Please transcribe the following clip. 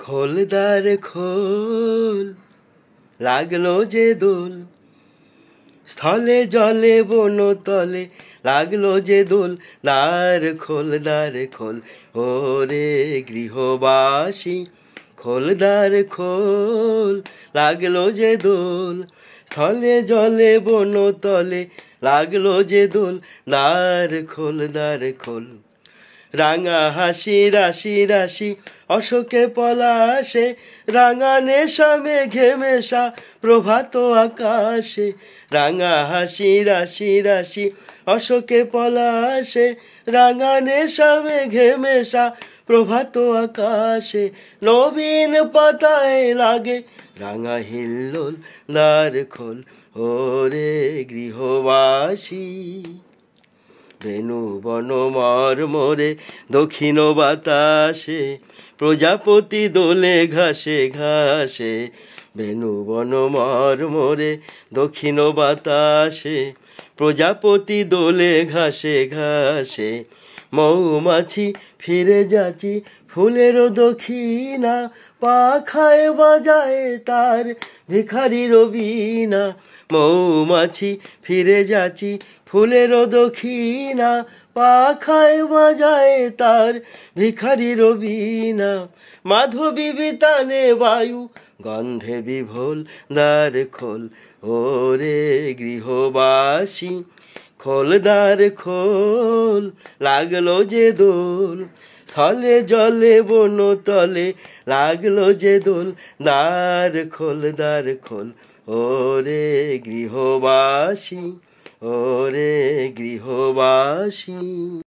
খোলদার খোল, লাগলো যে দোল, স্থলে জলে বনতলে লাগলো যে দোল। দ্বার খোল, দ্বার খোল, ওরে গৃহবাসী, খোলদার খোল, লাগলো যে দোল, স্থলে জলে বনতলে লাগলো যে দোল। দ্বার খোল, দ্বার খোল। রাঙা হাসি রাশি রাশি অশোকে পলাশে, রাঙা নেশা মেঘে মেশা প্রভাত আকাশে। রাঙা হাসি রাশি রাশি অশোকে পলাশে, রাঙা নেশা মেঘে মেশা প্রভাত আকাশে। নবীন পাতায় লাগে রাঙা হিল্লোল, দ্বার খোল, ওরে গৃহবাসী। বেনু বন মর্মরে দক্ষিণ বাতাসে, প্রজাপতি দোলে ঘাসে ঘাসে। বেনু বন মর্মরে দক্ষিণ বাতাসে, প্রজাপতি দোলে ঘাসে ঘাসে। মৌমাছি ফিরে যাচি ফুলের দক্ষিণা, পাখায় বাজায় তার ভিখারির বীণা। মৌমাছি ফিরে যাচি ফুলের দক্ষিণা, পাখায় বাজায় তার ভিখারির বীণা। মাধবী বিতানে বায়ু গন্ধে বিভোল, দ্বার খোল, ওরে গৃহবাসী। খোল দ্বার খোল, লাগলো যে দোল, স্থলে জলে বনতলে লাগলো যে দোল। দ্বার খোল, দ্বার খোল, ওরে গৃহবাসী, ওরে গৃহবাসী।